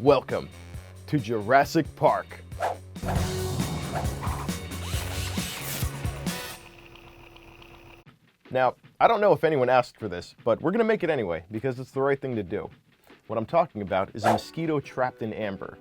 Welcome to Jurassic Park. Now, I don't know if anyone asked for this, but we're gonna make it anyway because it's the right thing to do. What I'm talking about is a mosquito trapped in amber.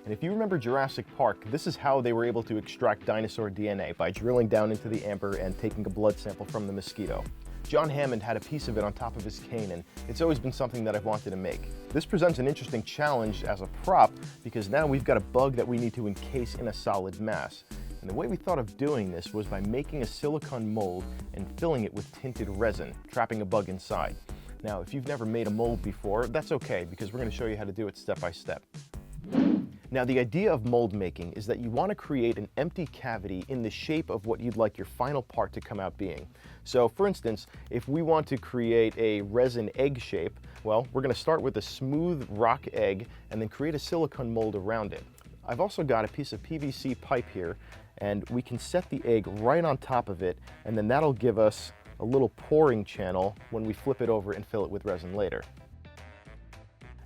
And if you remember Jurassic Park, this is how they were able to extract dinosaur DNA, by drilling down into the amber and taking a blood sample from the mosquito. John Hammond had a piece of it on top of his cane, and it's always been something that I've wanted to make. This presents an interesting challenge as a prop because now we've got a bug that we need to encase in a solid mass. And the way we thought of doing this was by making a silicone mold and filling it with tinted resin, trapping a bug inside. Now, if you've never made a mold before, that's okay because we're going to show you how to do it step by step. Now, the idea of mold making is that you want to create an empty cavity in the shape of what you'd like your final part to come out being. So, for instance, if we want to create a resin egg shape, well, we're going to start with a smooth rock egg and then create a silicone mold around it. I've also got a piece of PVC pipe here, and we can set the egg right on top of it, and then that'll give us a little pouring channel when we flip it over and fill it with resin later.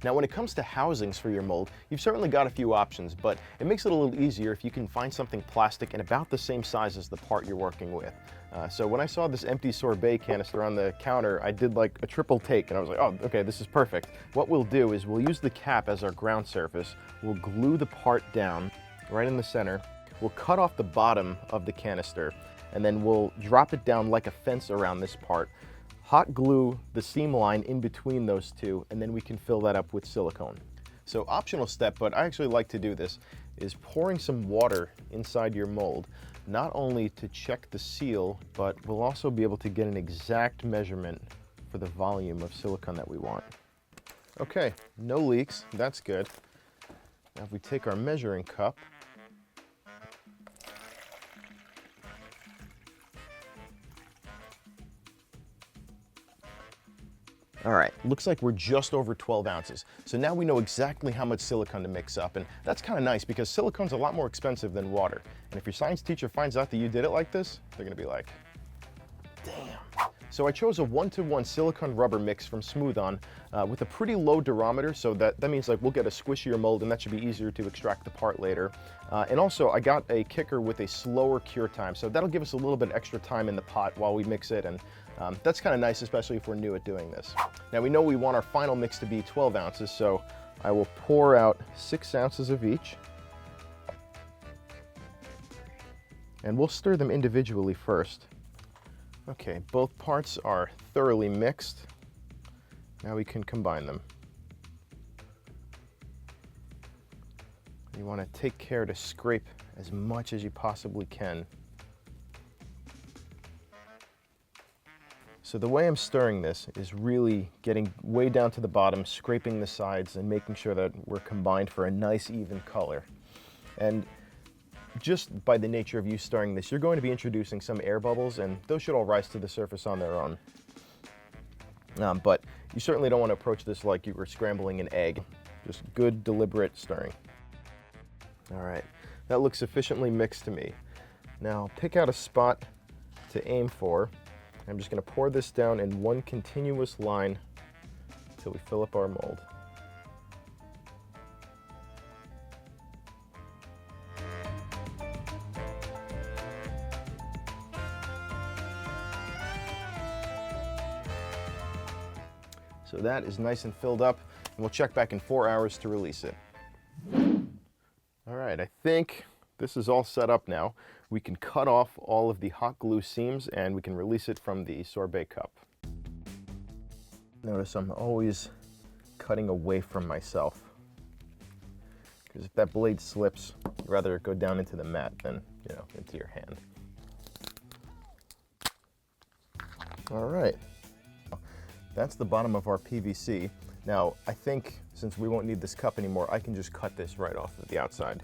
Now, when it comes to housings for your mold, you've certainly got a few options, but it makes it a little easier if you can find something plastic and about the same size as the part you're working with. So when I saw this empty sorbet canister on the counter, I did like a triple take, and I was like, oh, okay, this is perfect. What we'll do is we'll use the cap as our ground surface. We'll glue the part down right in the center. We'll cut off the bottom of the canister, and then we'll drop it down like a fence around this part. Hot glue the seam line in between those two, and then we can fill that up with silicone. So, optional step, but I actually like to do this, is pouring some water inside your mold, not only to check the seal, but we'll also be able to get an exact measurement for the volume of silicone that we want. Okay, no leaks, that's good. Now if we take our measuring cup, all right, looks like we're just over 12 ounces. So now we know exactly how much silicone to mix up, and that's kind of nice because silicone's a lot more expensive than water. And if your science teacher finds out that you did it like this, they're gonna be like, damn. So I chose a 1-to-1 silicone rubber mix from Smooth On with a pretty low durometer, so that means like we'll get a squishier mold, and that should be easier to extract the part later. And also I got a kicker with a slower cure time, so that'll give us a little bit extra time in the pot while we mix it, and that's kind of nice, especially if we're new at doing this. Now we know we want our final mix to be 12 ounces, so I will pour out 6 ounces of each. And we'll stir them individually first. Okay, both parts are thoroughly mixed. Now we can combine them. You want to take care to scrape as much as you possibly can. So the way I'm stirring this is really getting way down to the bottom, scraping the sides, and making sure that we're combined for a nice even color. And just by the nature of you stirring this, you're going to be introducing some air bubbles, and those should all rise to the surface on their own. But you certainly don't want to approach this like you were scrambling an egg. Just good, deliberate stirring. All right, that looks sufficiently mixed to me. Now pick out a spot to aim for. I'm just going to pour this down in one continuous line until we fill up our mold. So that is nice and filled up, and we'll check back in 4 hours to release it. All right, I think this is all set up now. We can cut off all of the hot glue seams and we can release it from the sorbet cup. Notice I'm always cutting away from myself, because if that blade slips, I'd rather it go down into the mat than, into your hand. All right, that's the bottom of our PVC. Now, I think since we won't need this cup anymore, I can just cut this right off of the outside.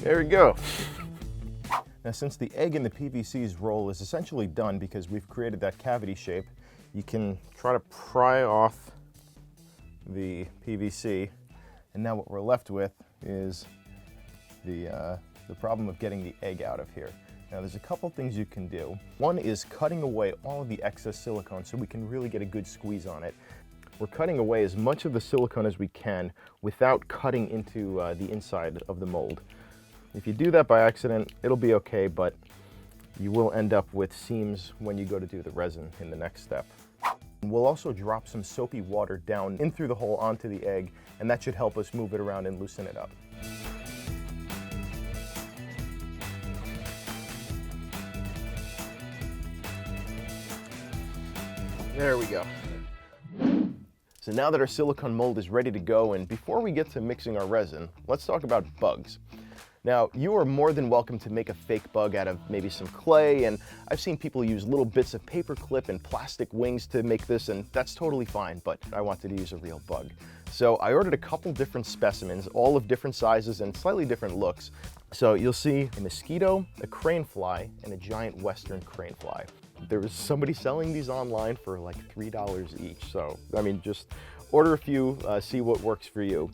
There we go. Now, since the egg in the PVC's roll is essentially done because we've created that cavity shape, you can try to pry off the PVC, and now what we're left with is the the problem of getting the egg out of here. Now there's a couple things you can do. One is cutting away all of the excess silicone so we can really get a good squeeze on it. We're cutting away as much of the silicone as we can without cutting into the inside of the mold. If you do that by accident, it'll be okay, but you will end up with seams when you go to do the resin in the next step. We'll also drop some soapy water down in through the hole onto the egg, and that should help us move it around and loosen it up. There we go. So now that our silicone mold is ready to go, and before we get to mixing our resin, let's talk about bugs. Now, you are more than welcome to make a fake bug out of maybe some clay, and I've seen people use little bits of paper clip and plastic wings to make this, and that's totally fine, but I wanted to use a real bug. So I ordered a couple different specimens, all of different sizes and slightly different looks. So you'll see a mosquito, a crane fly, and a giant western crane fly. There was somebody selling these online for like $3 each. So, I mean, just order a few, see what works for you.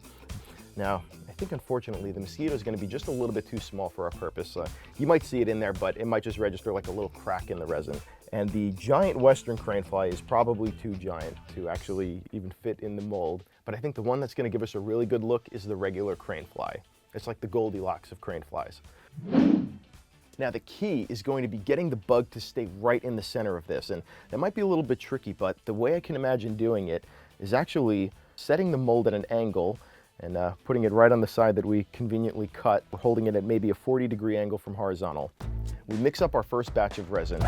Now, I think unfortunately the mosquito is going to be just a little bit too small for our purpose. You might see it in there, but it might just register like a little crack in the resin. And the giant western crane fly is probably too giant to actually even fit in the mold. But I think the one that's going to give us a really good look is the regular crane fly. It's like the Goldilocks of crane flies. Now the key is going to be getting the bug to stay right in the center of this, and that might be a little bit tricky, but the way I can imagine doing it is actually setting the mold at an angle and putting it right on the side that we conveniently cut. We're holding it at maybe a 40-degree angle from horizontal. We mix up our first batch of resin.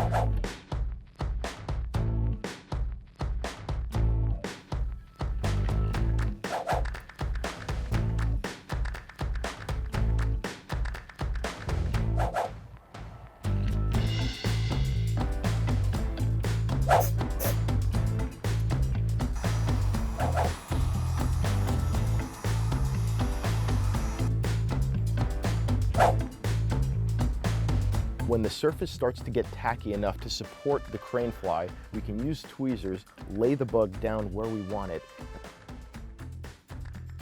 When the surface starts to get tacky enough to support the crane fly, we can use tweezers, lay the bug down where we want it.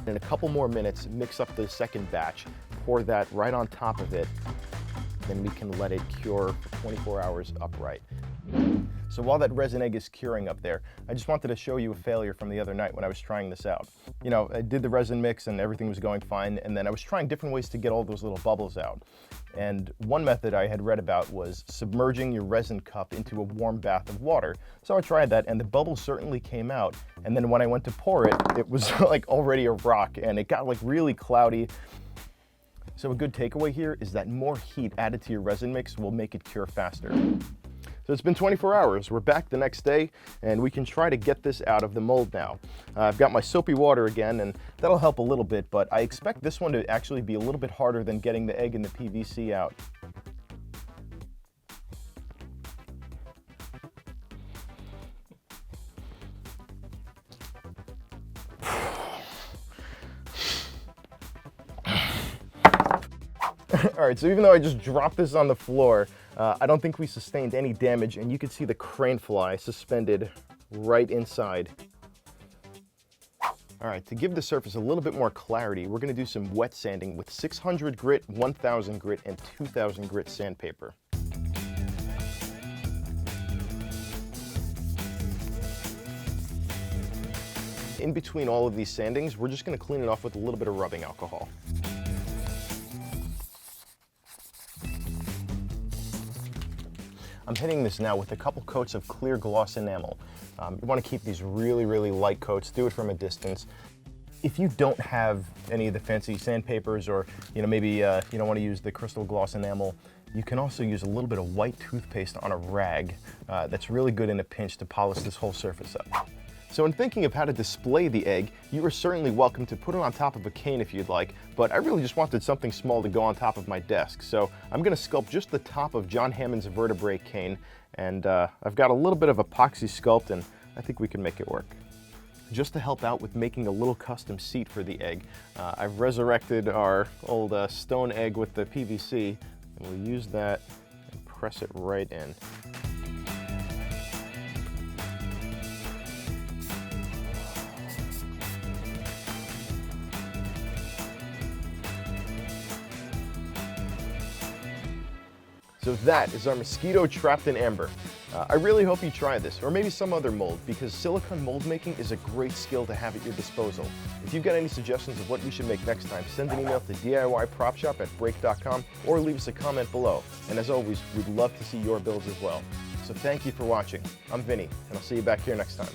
In a couple more minutes, mix up the second batch, pour that right on top of it, then we can let it cure for 24 hours upright. So while that resin egg is curing up there, I just wanted to show you a failure from the other night when I was trying this out. You know, I did the resin mix and everything was going fine, and then I was trying different ways to get all those little bubbles out. And one method I had read about was submerging your resin cup into a warm bath of water. So I tried that, and the bubbles certainly came out. And then when I went to pour it, it was like already a rock, and it got like really cloudy. So a good takeaway here is that more heat added to your resin mix will make it cure faster. So it's been 24 hours. We're back the next day, and we can try to get this out of the mold now. I've got my soapy water again, and that'll help a little bit, but I expect this one to actually be a little bit harder than getting the egg and the PVC out. All right, so even though I just dropped this on the floor, I don't think we sustained any damage, and you can see the crane fly suspended right inside. All right, to give the surface a little bit more clarity, we're gonna do some wet sanding with 600 grit, 1000 grit, and 2000 grit sandpaper. In between all of these sandings, we're just gonna clean it off with a little bit of rubbing alcohol. I'm hitting this now with a couple coats of clear gloss enamel. You want to keep these really, really light coats. Do it from a distance. If you don't have any of the fancy sandpapers, or maybe you don't want to use the crystal gloss enamel, you can also use a little bit of white toothpaste on a rag. That's really good in a pinch to polish this whole surface up. So in thinking of how to display the egg, you are certainly welcome to put it on top of a cane if you'd like, but I really just wanted something small to go on top of my desk. So I'm gonna sculpt just the top of John Hammond's vertebrae cane, and I've got a little bit of epoxy sculpt, and I think we can make it work. Just to help out with making a little custom seat for the egg, I've resurrected our old stone egg with the PVC, and we'll use that and press it right in. So that is our mosquito trapped in amber. I really hope you try this, or maybe some other mold, because silicone mold making is a great skill to have at your disposal. If you've got any suggestions of what we should make next time, send an email to DIYPropShop@break.com or leave us a comment below. And as always, we'd love to see your builds as well. So thank you for watching. I'm Vinny, and I'll see you back here next time.